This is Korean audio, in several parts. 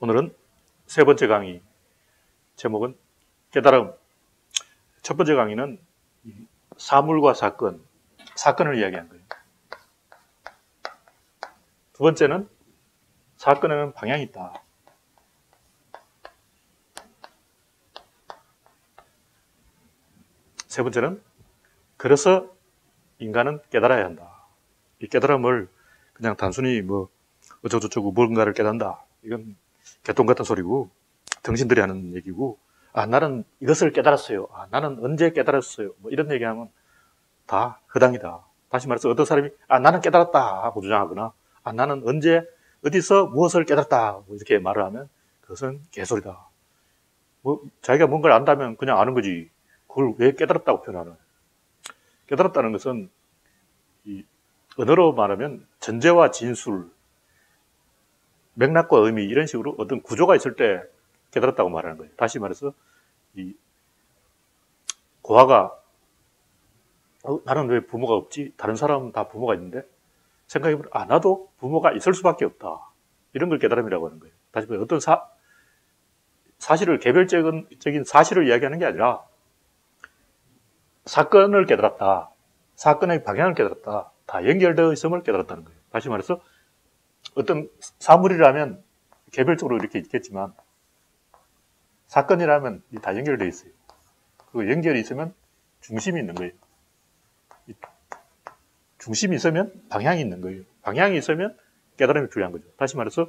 오늘은 세 번째 강의, 제목은 깨달음. 첫 번째 강의는 사물과 사건을 이야기한 거예요. 두 번째는 사건에는 방향이 있다. 세 번째는 그래서 인간은 깨달아야 한다. 이 깨달음을 그냥 단순히 어쩌고저쩌고 뭔가를 깨닫는다. 이건 개똥 같은 소리고 등신들이 하는 얘기고, 나는 이것을 깨달았어요. 나는 언제 깨달았어요. 이런 얘기하면 다 허당이다. 다시 말해서 어떤 사람이 나는 깨달았다 하고 주장하거나 나는 언제 어디서 무엇을 깨달았다 이렇게 말을 하면 그것은 개소리다. 자기가 뭔가를 안다면 그냥 아는 거지. 그걸 왜 깨달았다고 표현하는? 깨달았다는 것은 언어로 말하면 전제와 진술, 맥락과 의미 이런 식으로 어떤 구조가 있을 때 깨달았다고 말하는 거예요. 다시 말해서 고아가 나는 왜 부모가 없지? 다른 사람은 다 부모가 있는데 생각해보면 나도 부모가 있을 수밖에 없다. 이런 걸 깨달음이라고 하는 거예요. 다시 말해서 어떤 사실을 개별적인 사실을 이야기하는 게 아니라 사건을 깨달았다. 사건의 방향을 깨달았다. 다 연결되어 있음을 깨달았다는 거예요. 다시 말해서 어떤 사물이라면 개별적으로 이렇게 있겠지만 사건이라면 다 연결되어 있어요. 그 연결이 있으면 중심이 있는 거예요. 중심이 있으면 방향이 있는 거예요. 방향이 있으면 깨달음이 필요한 거죠. 다시 말해서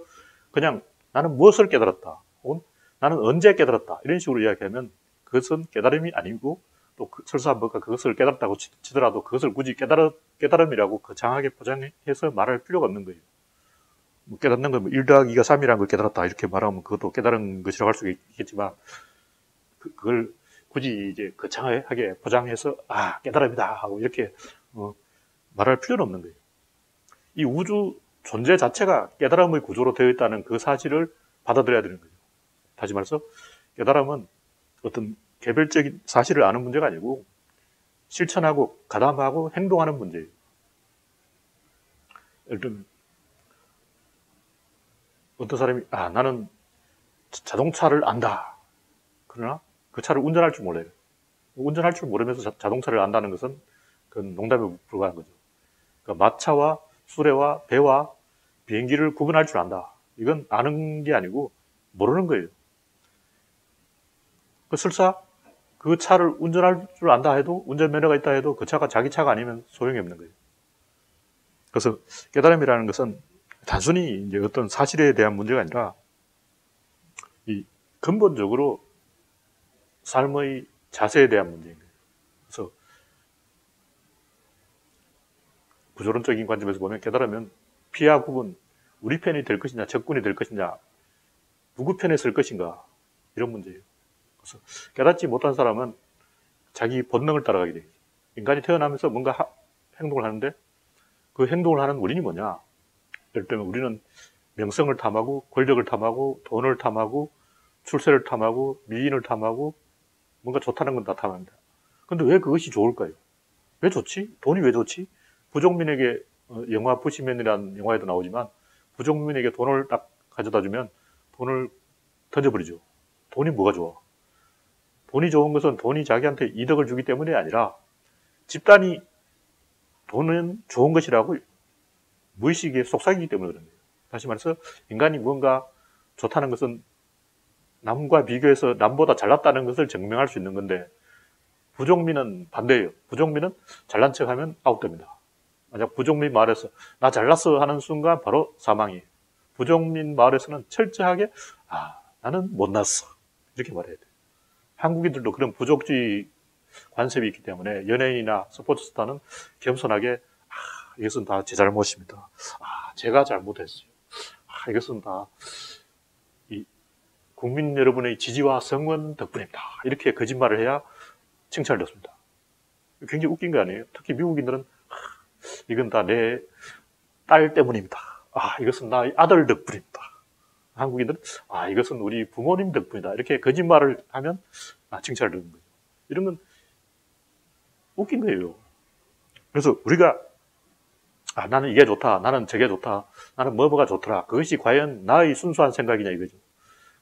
그냥 나는 무엇을 깨달았다. 혹은 나는 언제 깨달았다. 이런 식으로 이야기하면 그것은 깨달음이 아니고 또 설사 뭐가 그것을 깨달았다고 치더라도 그것을 굳이 깨달음이라고 거창하게 포장해서 말할 필요가 없는 거예요. 깨닫는 건 1 더하기 2가 3이라는 걸 깨달았다 이렇게 말하면 그것도 깨달은 것이라고 할 수 있겠지만 그걸 굳이 이제 거창하게 포장해서 깨달음이다 하고 이렇게 말할 필요는 없는 거예요. 이 우주 존재 자체가 깨달음의 구조로 되어 있다는 그 사실을 받아들여야 되는 거죠. 다시 말해서 깨달음은 어떤 개별적인 사실을 아는 문제가 아니고 실천하고 가담하고 행동하는 문제예요. 예를 들면 어떤 사람이 나는 자동차를 안다. 그러나 그 차를 운전할 줄 몰라요. 운전할 줄 모르면서 자동차를 안다는 것은 그건 농담에 불과한 거죠. 그러니까 마차와 수레와 배와 비행기를 구분할 줄 안다. 이건 아는 게 아니고 모르는 거예요. 설사 그 차를 운전할 줄 안다 해도 운전면허가 있다 해도 그 차가 자기 차가 아니면 소용이 없는 거예요. 그래서 깨달음이라는 것은 단순히 이제 어떤 사실에 대한 문제가 아니라 근본적으로 삶의 자세에 대한 문제인 거예요. 그래서 구조론적인 관점에서 보면 깨달으면 피와 구분, 우리 편이 될 것이냐, 적군이 될 것이냐, 누구 편에 설 것인가 이런 문제예요. 그래서 깨닫지 못한 사람은 자기 본능을 따라가게 돼요. 인간이 태어나면서 뭔가 행동을 하는데 그 행동을 하는 원인이 뭐냐? 예를 들면 우리는 명성을 탐하고 권력을 탐하고 돈을 탐하고 출세를 탐하고 미인을 탐하고 뭔가 좋다는 건 다 탐합니다. 그런데 왜 그것이 좋을까요? 왜 좋지? 돈이 왜 좋지? 부족민에게 영화 부시맨이라는 영화에도 나오지만 부족민에게 돈을 딱 가져다 주면 돈을 던져버리죠. 돈이 뭐가 좋아? 돈이 좋은 것은 돈이 자기한테 이득을 주기 때문이 아니라 집단이 돈은 좋은 것이라고 무의식에 속삭이기 때문에 그런 거예요. 다시 말해서 인간이 뭔가 좋다는 것은 남과 비교해서 남보다 잘났다는 것을 증명할 수 있는 건데 부족민은 반대예요. 부족민은 잘난 척하면 아웃됩니다. 만약 부족민 마을에서 나 잘났어 하는 순간 바로 사망이에요. 부족민 마을에서는 철저하게 나는 못났어 이렇게 말해야 돼요. 한국인들도 그런 부족주의 관습이 있기 때문에 연예인이나 스포츠 스타는 겸손하게 이것은 다 제 잘못입니다. 제가 잘못했어요. 이것은 다 국민 여러분의 지지와 성원 덕분입니다. 이렇게 거짓말을 해야 칭찬을 받습니다. 굉장히 웃긴 거 아니에요? 특히 미국인들은 이건 다 내 딸 때문입니다. 이것은 나의 아들 덕분입니다. 한국인들은 이것은 우리 부모님 덕분이다. 이렇게 거짓말을 하면 칭찬을 듣는 거죠. 이런 건 웃긴 거예요. 그래서 우리가 나는 이게 좋다. 나는 저게 좋다. 나는 뭐가 좋더라. 그것이 과연 나의 순수한 생각이냐 이거죠.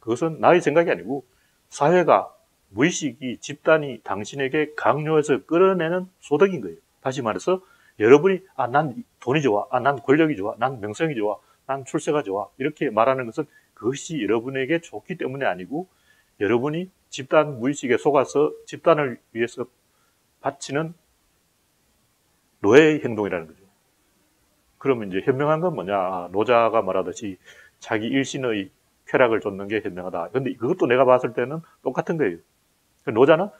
그것은 나의 생각이 아니고 사회가, 무의식이, 집단이 당신에게 강요해서 끌어내는 소득인 거예요. 다시 말해서 여러분이 난 돈이 좋아, 난 권력이 좋아, 난 명성이 좋아, 난 출세가 좋아 이렇게 말하는 것은 그것이 여러분에게 좋기 때문에 아니고 여러분이 집단 무의식에 속아서 집단을 위해서 바치는 노예의 행동이라는 거죠. 그러면 이제 현명한 건 뭐냐? 노자가 말하듯이 자기 일신의 쾌락을 쫓는 게 현명하다. 근데 그것도 내가 봤을 때는 똑같은 거예요. 노자는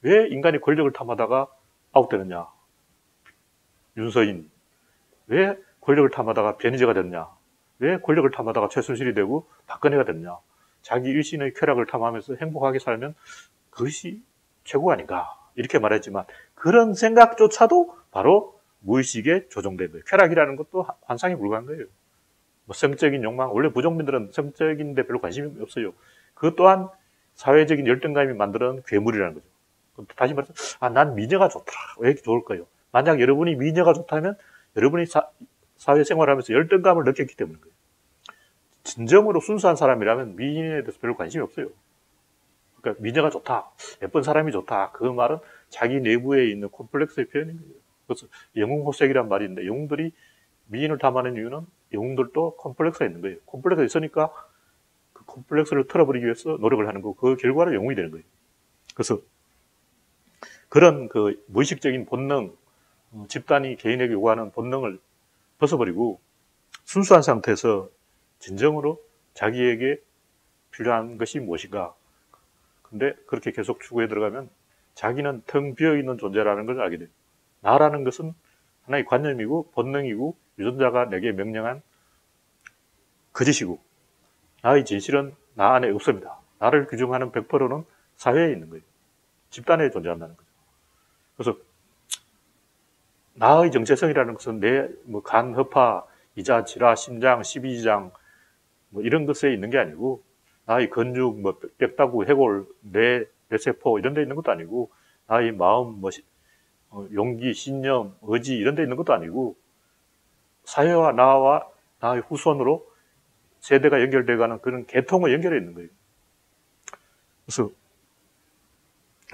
왜 인간이 권력을 탐하다가 아웃되느냐? 윤서인. 왜 권력을 탐하다가 변희재가 됐냐? 왜 권력을 탐하다가 최순실이 되고 박근혜가 됐냐? 자기 일신의 쾌락을 탐하면서 행복하게 살면 그것이 최고가 아닌가? 이렇게 말했지만 그런 생각조차도 바로 무의식에 조종된 거예요. 쾌락이라는 것도 환상에 불과한 거예요. 뭐 성적인 욕망, 원래 부족민들은 성적인 데 별로 관심이 없어요. 그것 또한 사회적인 열등감이 만드는 괴물이라는 거죠. 다시 말해서 난 미녀가 좋더라. 왜 이렇게 좋을까요? 만약 여러분이 미녀가 좋다면 여러분이 사회생활하면서 열등감을 느꼈기 때문인 거예요. 진정으로 순수한 사람이라면 미녀에 대해서 별로 관심이 없어요. 그러니까 미녀가 좋다, 예쁜 사람이 좋다. 그 말은 자기 내부에 있는 콤플렉스의 표현인 거예요. 그래서 영웅호색이란 말이 있는데 영웅들이 미인을 담아낸 이유는 영웅들도 콤플렉스가 있는 거예요. 콤플렉스가 있으니까 그 콤플렉스를 털어버리기 위해서 노력을 하는 거고 그 결과로 영웅이 되는 거예요. 그래서 그런 그 무의식적인 본능, 집단이 개인에게 요구하는 본능을 벗어버리고 순수한 상태에서 진정으로 자기에게 필요한 것이 무엇인가. 근데 그렇게 계속 추구해 들어가면 자기는 텅 비어있는 존재라는 걸 알게 돼요. 나라는 것은 하나의 관념이고 본능이고 유전자가 내게 명령한 거짓이고 나의 진실은 나 안에 없습니다. 나를 규정하는 100%는 사회에 있는 거예요. 집단에 존재한다는 거죠. 그래서 나의 정체성이라는 것은 내 간, 허파, 이자, 지라, 심장, 12지장 이런 것에 있는 게 아니고 나의 근육, 뼈다구, 해골, 뇌세포 이런 데 있는 것도 아니고 나의 마음, 용기, 신념, 의지 이런 데 있는 것도 아니고 사회와 나와 나의 후손으로 세대가 연결돼가는 그런 계통의 연결에 있는 거예요. 그래서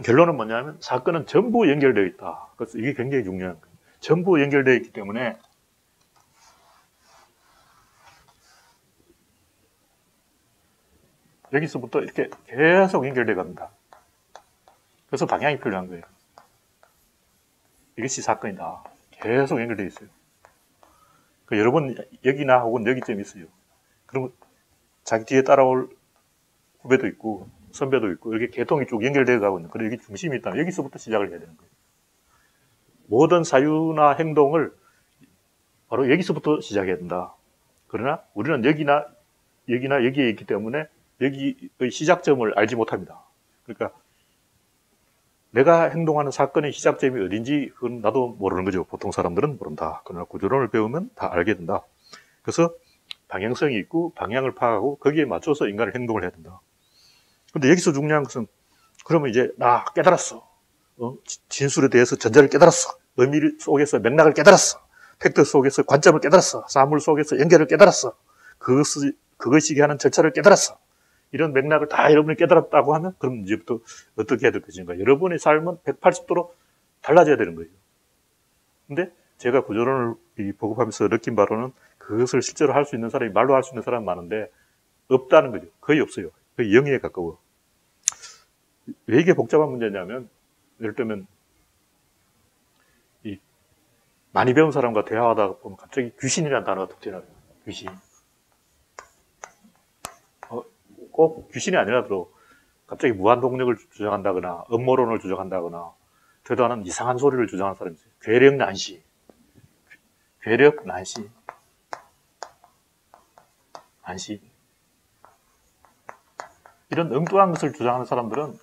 결론은 뭐냐면 사건은 전부 연결되어 있다. 그래서 이게 굉장히 중요한 거예요. 전부 연결되어 있기 때문에 여기서부터 이렇게 계속 연결되어 갑니다. 그래서 방향이 필요한 거예요. 이것이 사건이다. 계속 연결되어 있어요. 여러 번 여기나 혹은 여기쯤 있어요. 그러면 자기 뒤에 따라올 후배도 있고 선배도 있고 이렇게 계통이 쭉 연결되어 가고 있는 그런 여기 중심이 있다면 여기서부터 시작을 해야 되는 거예요. 모든 사유나 행동을 바로 여기서부터 시작해야 된다. 그러나 우리는 여기나 여기에 있기 때문에 여기의 시작점을 알지 못합니다. 그러니까 내가 행동하는 사건의 시작점이 어딘지 그건 나도 모르는 거죠. 보통 사람들은 모른다. 그러나 구조론을 배우면 다 알게 된다. 그래서 방향성이 있고 방향을 파악하고 거기에 맞춰서 인간의 행동을 해야 된다. 근데 여기서 중요한 것은 그러면 이제 나 깨달았어. 진술에 대해서 전제를 깨달았어. 의미 속에서 맥락을 깨달았어. 팩트 속에서 관점을 깨달았어. 사물 속에서 연결을 깨달았어. 그것이 하는 절차를 깨달았어. 이런 맥락을 다 여러분이 깨달았다고 하면 그럼 이제부터 어떻게 해야 될 것인가. 여러분의 삶은 180도로 달라져야 되는 거예요. 근데 제가 구조론을 보급하면서 느낀 바로는 그것을 실제로 할 수 있는 사람이 말로 할 수 있는 사람이 많은데 없다는 거죠. 거의 없어요. 거의 0에 가까워. 왜 이게 복잡한 문제냐면 예를 들면 많이 배운 사람과 대화하다 보면 갑자기 귀신이라는 단어가 툭 튀어나와요. 귀신. 꼭 귀신이 아니라도 갑자기 무한동력을 주장한다거나 음모론을 주장한다거나 되도 이상한 소리를 주장하는 사람이 있어요. 괴력난시. 이런 엉뚱한 것을 주장하는 사람들은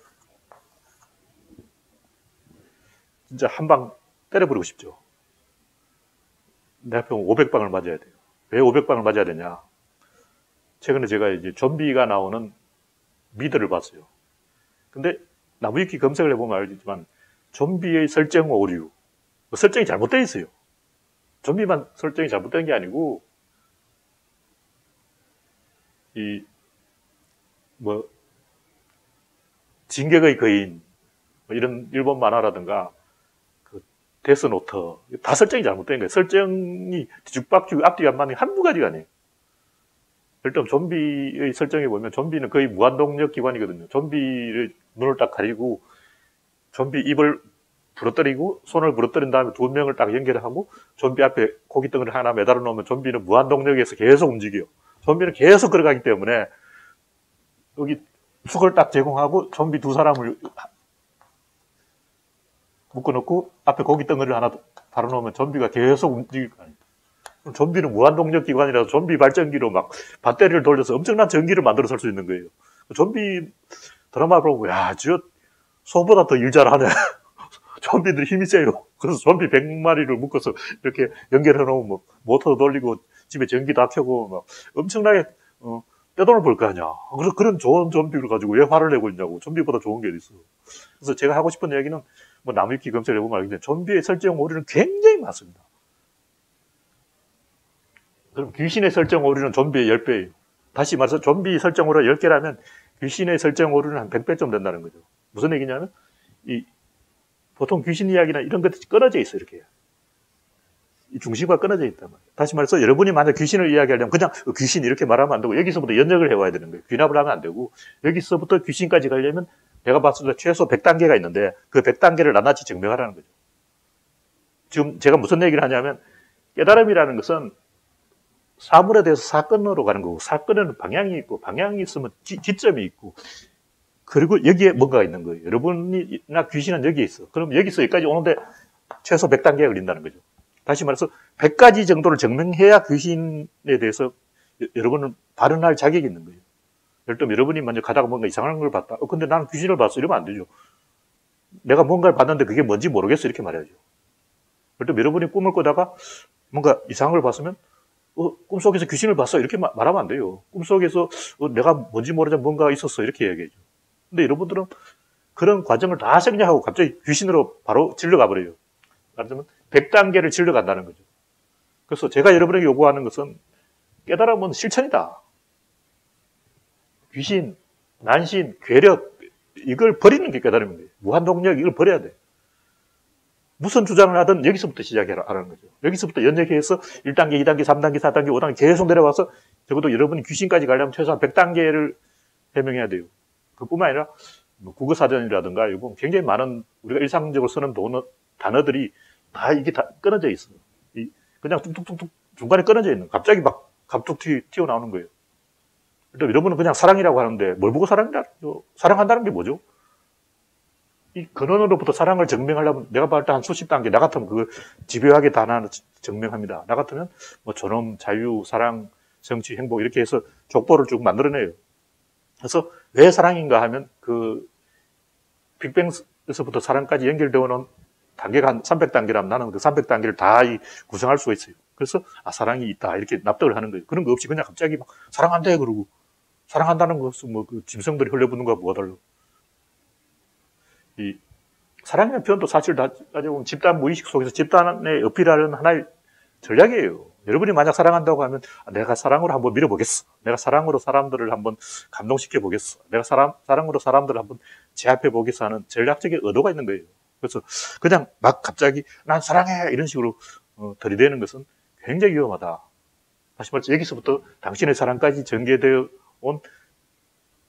진짜 한 방 때려버리고 싶죠. 내 앞에 500방을 맞아야 돼요. 왜 500방을 맞아야 되냐? 최근에 제가 이제 좀비가 나오는 미드를 봤어요. 근데 나무위키 검색을 해보면 알겠지만 좀비의 설정 오류, 설정이 잘못되어 있어요. 좀비만 설정이 잘못된 게 아니고 뭐 진격의 거인 뭐 이런 일본 만화라든가 그 데스노트 다 설정이 잘못된 거예요. 설정이 뒤죽박죽 앞뒤가 안 맞는 게 한두 가지가 아니에요. 일단 좀비의 설정에 보면 좀비는 거의 무한동력 기관이거든요. 좀비를 눈을 딱 가리고 좀비 입을 부러뜨리고 손을 부러뜨린 다음에 두 명을 딱 연결하고 좀비 앞에 고깃덩어리를 하나 매달아 놓으면 좀비는 무한동력에서 계속 움직여요. 좀비는 계속 걸어가기 때문에 여기 숙을 딱 제공하고 좀비 두 사람을 묶어놓고 앞에 고깃덩어리를 하나 달아놓으면 좀비가 계속 움직일 거 아닙니까? 좀비는 무한동력 기관이라서 좀비 발전기로 막 배터리를 돌려서 엄청난 전기를 만들어 살 수 있는 거예요. 좀비 드라마 보고 야, 저 소보다 더 일 잘하네. 좀비들이 힘이 세요. 그래서 좀비 100마리를 묶어서 이렇게 연결해 놓으면 뭐 모터 돌리고 집에 전기 다 켜고 막 엄청나게 떼돈을 벌 거 아니야. 그래서 그런 좋은 좀비를 가지고 왜 화를 내고 있냐고. 좀비보다 좋은 게 어디 있어. 그래서 제가 하고 싶은 이야기는 뭐 나무위키 검색을 해보면 알겠는데 좀비의 설정 오류는 굉장히 많습니다. 그럼 귀신의 설정 오류는 좀비의 10배예요. 다시 말해서 좀비 설정 오류가 10개라면 귀신의 설정 오류는 한 100배쯤 된다는 거죠. 무슨 얘기냐면 보통 귀신 이야기나 이런 것들이 끊어져 있어요. 이렇게. 이 중심과 끊어져 있단 말이에요. 다시 말해서 여러분이 만약 귀신을 이야기하려면 그냥 귀신 이렇게 말하면 안 되고 여기서부터 연역을 해와야 되는 거예요. 귀납을 하면 안 되고 여기서부터 귀신까지 가려면 내가 봤을 때 최소 100단계가 있는데 그 100단계를 낱낱이 증명하라는 거죠. 지금 제가 무슨 얘기를 하냐면 깨달음이라는 것은 사물에 대해서 사건으로 가는 거고 사건에는 방향이 있고 방향이 있으면 기점이 있고 그리고 여기에 뭔가가 있는 거예요. 여러분이나 귀신은 여기에 있어. 그럼 여기서 여기까지 오는데 최소 100단계가 걸린다는 거죠. 다시 말해서 100가지 정도를 증명해야 귀신에 대해서 여러분은 발언할 자격이 있는 거예요. 예를 들면 여러분이 먼저 가다가 뭔가 이상한 걸 봤다. 근데 나는 귀신을 봤어. 이러면 안 되죠. 내가 뭔가를 봤는데 그게 뭔지 모르겠어. 이렇게 말해야죠. 예를 들면 여러분이 꿈을 꾸다가 뭔가 이상한 걸 봤으면 꿈속에서 귀신을 봤어. 이렇게 말하면 안 돼요. 꿈속에서 내가 뭔지 모르지만 뭔가 있었어. 이렇게 얘기해야죠. 근데 여러분들은 그런 과정을 다 생략하고 갑자기 귀신으로 바로 질러가 버려요. 말하자면 100단계를 질러간다는 거죠. 그래서 제가 여러분에게 요구하는 것은 깨달음은 실천이다. 귀신, 난신, 괴력 이걸 버리는 게 깨달음인 거예요. 무한동력 이걸 버려야 돼. 무슨 주장을 하든 여기서부터 시작하라는 거죠. 여기서부터 연역해서 1단계, 2단계, 3단계, 4단계, 5단계 계속 내려와서 적어도 여러분이 귀신까지 가려면 최소한 100단계를 해명해야 돼요. 그뿐만 아니라 뭐 국어사전이라든가 이거 굉장히 많은 우리가 일상적으로 쓰는 단어들이 다 이게 다 끊어져 있어요. 그냥 뚝뚝뚝뚝 중간에 끊어져 있는 갑자기 막 갑툭튀 튀어나오는 거예요. 일단 여러분은 그냥 사랑이라고 하는데 뭘 보고 사랑한다는 게 뭐죠? 이 근원으로부터 사랑을 증명하려면 내가 봤을 때 한 수십 단계 나 같으면 그걸 집요하게 다 하나 증명합니다. 나 같으면 뭐 존엄, 자유, 사랑, 성취, 행복 이렇게 해서 족보를 쭉 만들어내요. 그래서 왜 사랑인가 하면 그 빅뱅에서부터 사랑까지 연결되어 오는 단계가 한 300단계라면 나는 그 300단계를 다 구성할 수가 있어요. 그래서 사랑이 있다 이렇게 납득을 하는 거예요. 그런 거 없이 그냥 갑자기 막 사랑한대 그러고 사랑한다는 것은 뭐 그 짐승들이 흘려붙는 거와 뭐가 달라. 이 사랑이라는 표현도 사실 따지고 보면 집단 무의식 속에서 집단에 어필하는 하나의 전략이에요. 여러분이 만약 사랑한다고 하면 내가 사랑으로 한번 밀어보겠어. 내가 사랑으로 사람들을 한번 감동시켜 보겠어. 내가 사랑으로 사람들을 한번 제압해 보겠어 하는 전략적인 의도가 있는 거예요. 그래서 그냥 막 갑자기 난 사랑해 이런 식으로 들이대는 것은 굉장히 위험하다. 다시 말해서 여기서부터 당신의 사랑까지 전개되어 온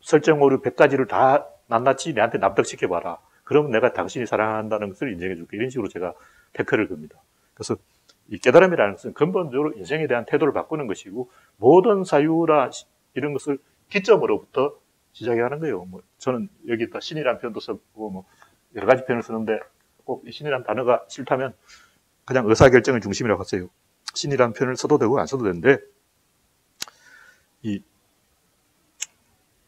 설정 오류 100가지를 다 낱낱이 내한테 납득시켜봐라. 그러면 내가 당신이 사랑한다는 것을 인정해줄게. 이런 식으로 제가 태클을 겁니다. 그래서 이 깨달음이라는 것은 근본적으로 인생에 대한 태도를 바꾸는 것이고 모든 사유라 이런 것을 기점으로부터 시작해야 하는 거예요. 뭐 저는 여기다 신이라는 표현도 쓰고 뭐 여러 가지 표현을 쓰는데 꼭 신이라는 단어가 싫다면 그냥 의사결정을 중심이라고 하세요. 신이라는 표현을 써도 되고 안 써도 되는데 이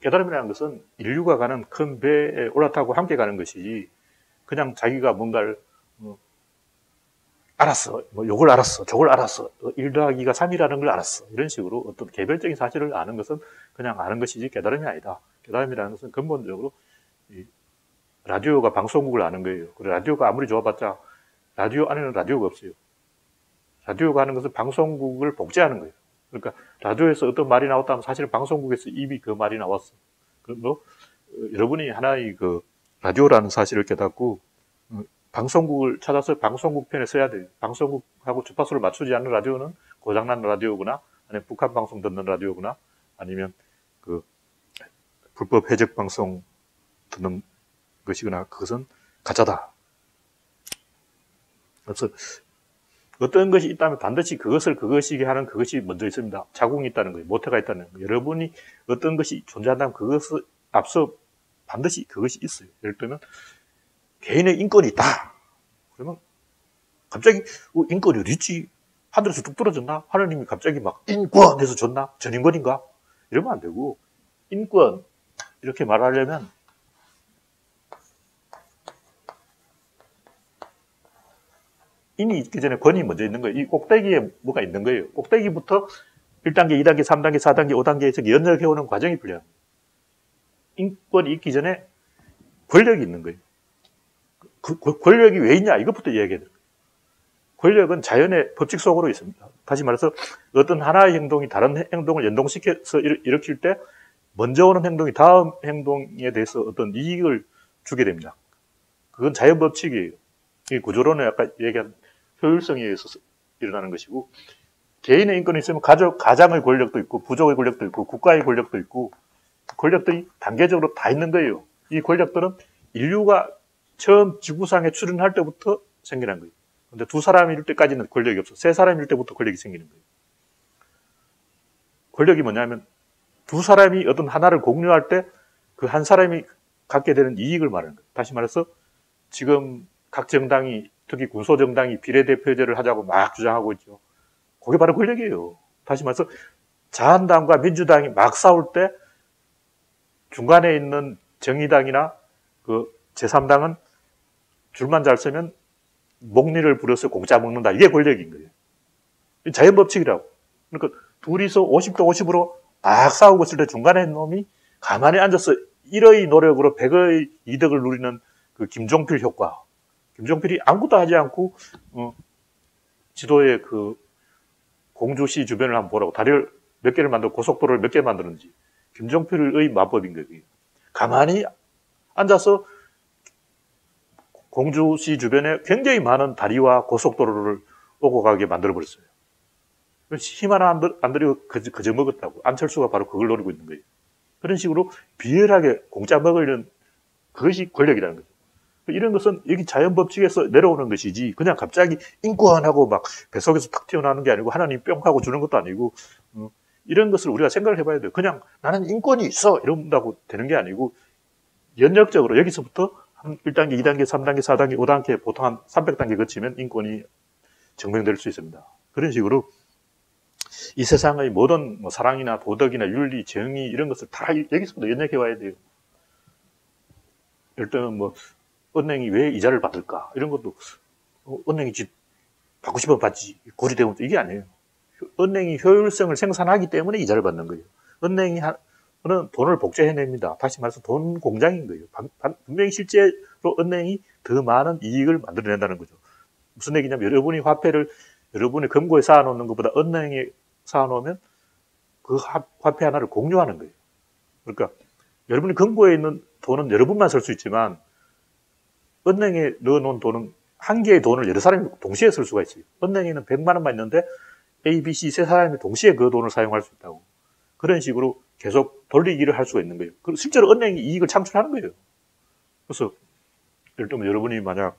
깨달음이라는 것은 인류가 가는 큰 배에 올라타고 함께 가는 것이지 그냥 자기가 뭔가를 알았어. 뭐 요걸 알았어. 저걸 알았어. 1 더하기가 3이라는 걸 알았어. 이런 식으로 어떤 개별적인 사실을 아는 것은 그냥 아는 것이지 깨달음이 아니다. 깨달음이라는 것은 근본적으로 이 라디오가 방송국을 아는 거예요. 그리고 라디오가 아무리 좋아봤자 라디오 안에는 라디오가 없어요. 라디오가 하는 것은 방송국을 복제하는 거예요. 그러니까 라디오에서 어떤 말이 나왔다면 사실은 방송국에서 이미 그 말이 나왔어. 여러분이 하나의 그 라디오라는 사실을 깨닫고 방송국을 찾아서 방송국 편에 써야 돼요. 방송국하고 주파수를 맞추지 않는 라디오는 고장난 라디오구나, 아니면 북한 방송 듣는 라디오구나, 아니면 그 불법 해적 방송 듣는 것이거나, 그것은 가짜다. 그래서 어떤 것이 있다면 반드시 그것을 그것이게 하는 그것이 먼저 있습니다. 자궁이 있다는 거예요. 모태가 있다는 거예요. 여러분이 어떤 것이 존재한다면 그것을 앞서 반드시 그것이 있어요. 예를 들면 개인의 인권이 있다. 그러면 갑자기 인권이 어디 있지? 하늘에서 뚝 떨어졌나? 하나님이 갑자기 막 인권해서 줬나? 전인권인가? 이러면 안 되고, 인권 이렇게 말하려면 인이 있기 전에 권이 먼저 있는 거예요. 이 꼭대기에 뭐가 있는 거예요. 꼭대기부터 1단계, 2단계, 3단계, 4단계, 5단계에서 연역해오는 과정이 필요합니다. 인권이 있기 전에 권력이 있는 거예요. 그 권력이 왜 있냐? 이것부터 이야기해야 돼요. 권력은 자연의 법칙 속으로 있습니다. 다시 말해서 어떤 하나의 행동이 다른 행동을 연동시켜서 일으킬 때 먼저 오는 행동이 다음 행동에 대해서 어떤 이익을 주게 됩니다. 그건 자연 법칙이에요. 이 구조론에 아까 얘기한 효율성에 의해서 일어나는 것이고, 개인의 인권이 있으면 가장의 권력도 있고, 부족의 권력도 있고, 국가의 권력도 있고, 권력들이 단계적으로 다 있는 거예요. 이 권력들은 인류가 처음 지구상에 출현할 때부터 생겨난 거예요. 근데 두 사람이 이럴 때까지는 권력이 없어. 세 사람이 이럴 때부터 권력이 생기는 거예요. 권력이 뭐냐면 두 사람이 어떤 하나를 공유할 때 그 한 사람이 갖게 되는 이익을 말하는 거예요. 다시 말해서 지금 각 정당이, 특히 군소정당이 비례대표제를 하자고 막 주장하고 있죠. 그게 바로 권력이에요. 다시 말해서 자한당과 민주당이 막 싸울 때 중간에 있는 정의당이나 그 제3당은 줄만 잘 서면 목리를 부려서 공짜 먹는다. 이게 권력인 거예요. 자연법칙이라고. 그러니까 둘이서 50대 50으로 막 싸우고 있을 때 중간에 있는 놈이 가만히 앉아서 1의 노력으로 100의 이득을 누리는 그 김종필 효과. 김종필이 아무것도 하지 않고 지도에 그 공주시 주변을 한번 보라고. 다리를 몇 개를 만들고 고속도로를 몇 개 만드는지. 김종필의 마법인 거예요. 가만히 앉아서 공주시 주변에 굉장히 많은 다리와 고속도로를 오고 가게 만들어버렸어요. 힘 하나 안 들이고 그저 먹었다고. 안철수가 바로 그걸 노리고 있는 거예요. 그런 식으로 비열하게 공짜 먹으려는 그것이 권력이라는 거죠. 이런 것은 여기 자연법칙에서 내려오는 것이지 그냥 갑자기 인권하고 막 뱃속에서 탁 튀어나오는 게 아니고 하나님 뿅 하고 주는 것도 아니고 이런 것을 우리가 생각을 해봐야 돼요. 그냥 나는 인권이 있어 이런다고 되는 게 아니고 연역적으로 여기서부터 한 1단계, 2단계, 3단계, 4단계, 5단계 보통 한 300단계 거치면 인권이 증명될 수 있습니다. 그런 식으로 이 세상의 모든 뭐 사랑이나 도덕이나 윤리, 정의 이런 것을 다 여기서부터 연역해 와야 돼요. 예를 들면 뭐 은행이 왜 이자를 받을까? 이런 것도 은행이 받고 싶으면 받지. 고리대금 이게 아니에요. 은행이 효율성을 생산하기 때문에 이자를 받는 거예요. 은행이 돈을 복제해냅니다. 다시 말해서 돈 공장인 거예요. 분명히 실제로 은행이 더 많은 이익을 만들어낸다는 거죠. 무슨 얘기냐면 여러분이 화폐를 여러분의 금고에 쌓아놓는 것보다 은행에 쌓아놓으면 그 화폐 하나를 공유하는 거예요. 그러니까 여러분이 금고에 있는 돈은 여러분만 쓸 수 있지만 은행에 넣어놓은 돈은 한 개의 돈을 여러 사람이 동시에 쓸 수가 있어요. 은행에는 100만 원만 있는데 A, B, C 세 사람이 동시에 그 돈을 사용할 수 있다고. 그런 식으로 계속 돌리기를 할 수가 있는 거예요. 실제로 은행이 이익을 창출하는 거예요. 그래서 예를 들면 여러분이 만약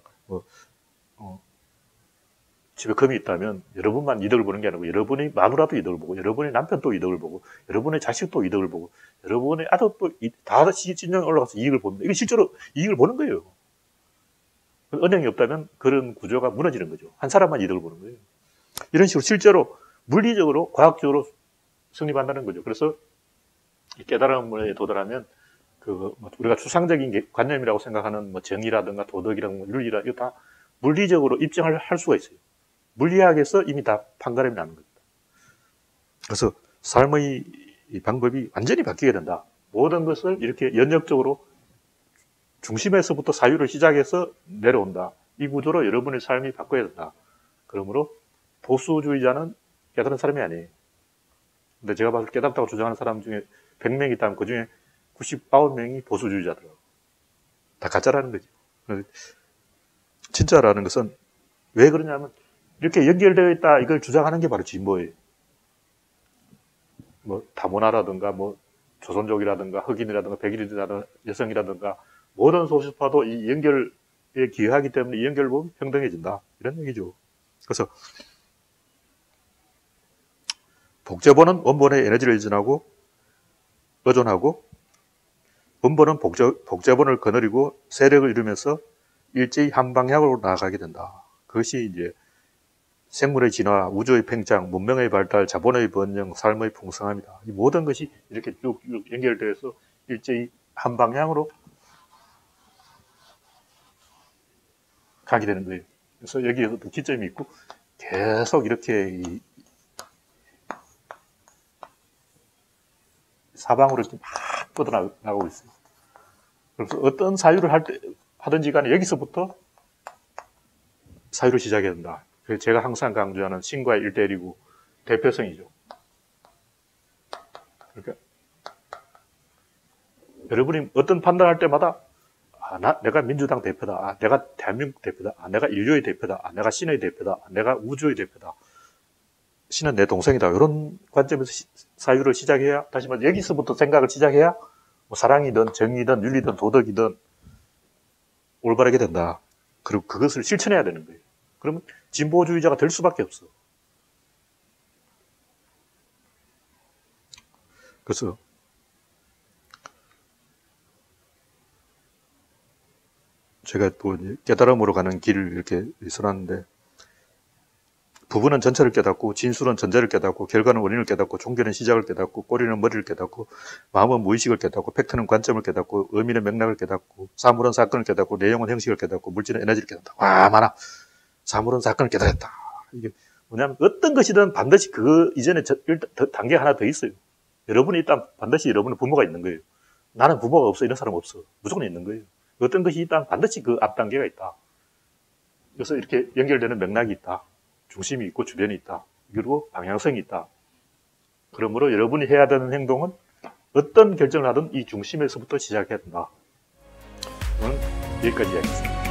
집에 금이 있다면 여러분만 이득을 보는 게 아니고 여러분의 마누라도 이득을 보고 여러분의 남편도 이득을 보고 여러분의 자식도 이득을 보고 여러분의 아들도 다 진영에 올라가서 이익을 봅니다. 이게 실제로 이익을 보는 거예요. 은행이 없다면 그런 구조가 무너지는 거죠. 한 사람만 이득을 보는 거예요. 이런 식으로 실제로 물리적으로 과학적으로 성립한다는 거죠. 그래서 깨달음에 도달하면 우리가 추상적인 관념이라고 생각하는 뭐 정의라든가 도덕이라든가 윤리라 이거 다 물리적으로 입증을 할 수가 있어요. 물리학에서 이미 다 판가름이 나는 겁니다. 그래서 삶의 방법이 완전히 바뀌게 된다. 모든 것을 이렇게 연역적으로 중심에서부터 사유를 시작해서 내려온다. 이 구조로 여러분의 삶이 바꿔야 된다. 그러므로 보수주의자는 깨달은 사람이 아니에요. 근데 제가 봐서 깨닫다고 주장하는 사람 중에 100명 있다면 그 중에 99명이 보수주의자더라고. 다 가짜라는 거죠. 진짜라는 것은 왜 그러냐면 이렇게 연결되어 있다 이걸 주장하는 게 바로 진보예요. 뭐 다문화라든가 뭐 조선족이라든가 흑인이라든가 백인이라든가 여성이라든가 모든 소수파도 이 연결에 기여하기 때문에 이 연결을 보면 평등해진다. 이런 얘기죠. 그래서 복제본은 원본에 에너지를 의존하고 원본은 복제본을 거느리고 세력을 이루면서 일제히 한 방향으로 나아가게 된다. 그것이 이제 생물의 진화, 우주의 팽창, 문명의 발달, 자본의 번영, 삶의 풍성함이다. 이 모든 것이 이렇게 쭉 연결되어서 일제히 한 방향으로 가게 되는 거예요. 그래서 여기에서도 기점이 있고 계속 이렇게 사방으로 이렇게 막 뻗어나가고 있어요. 그래서 어떤 사유를 하든지 간에 여기서부터 사유를 시작해야 된다. 그래서 제가 항상 강조하는 신과의 1대1이고 대표성이죠. 그러니까 여러분이 어떤 판단할 때마다 내가 민주당 대표다. 내가 대한민국 대표다. 내가 인류의 대표다. 내가 신의 대표다. 내가 우주의 대표다. 신은 내 동생이다. 이런 관점에서 사유를 시작해야, 다시 말해 여기서부터 생각을 시작해야 뭐 사랑이든 정의든 윤리든 도덕이든 올바르게 된다. 그리고 그것을 실천해야 되는 거예요. 그러면 진보주의자가 될 수밖에 없어. 그래서 제가 또 깨달음으로 가는 길을 이렇게 써놨는데, 부분은 전체를 깨닫고, 진술은 전제를 깨닫고, 결과는 원인을 깨닫고, 종교는 시작을 깨닫고, 꼬리는 머리를 깨닫고, 마음은 무의식을 깨닫고, 팩트는 관점을 깨닫고, 의미는 맥락을 깨닫고, 사물은 사건을 깨닫고, 내용은 형식을 깨닫고, 물질은 에너지를 깨닫다. 와, 많아. 사물은 사건을 깨달았다. 이게 뭐냐면 어떤 것이든 반드시 그 이전에 단계 하나 더 있어요. 여러분이 일단 반드시 여러분의 부모가 있는 거예요. 나는 부모가 없어. 이런 사람 없어. 무조건 있는 거예요. 어떤 것이 일단 반드시 그 앞 단계가 있다. 그래서 이렇게 연결되는 맥락이 있다. 중심이 있고 주변이 있다. 그리고 방향성이 있다. 그러므로 여러분이 해야 되는 행동은 어떤 결정을 하든 이 중심에서부터 시작해야 된다. 오늘 여기까지 이야기했습니다.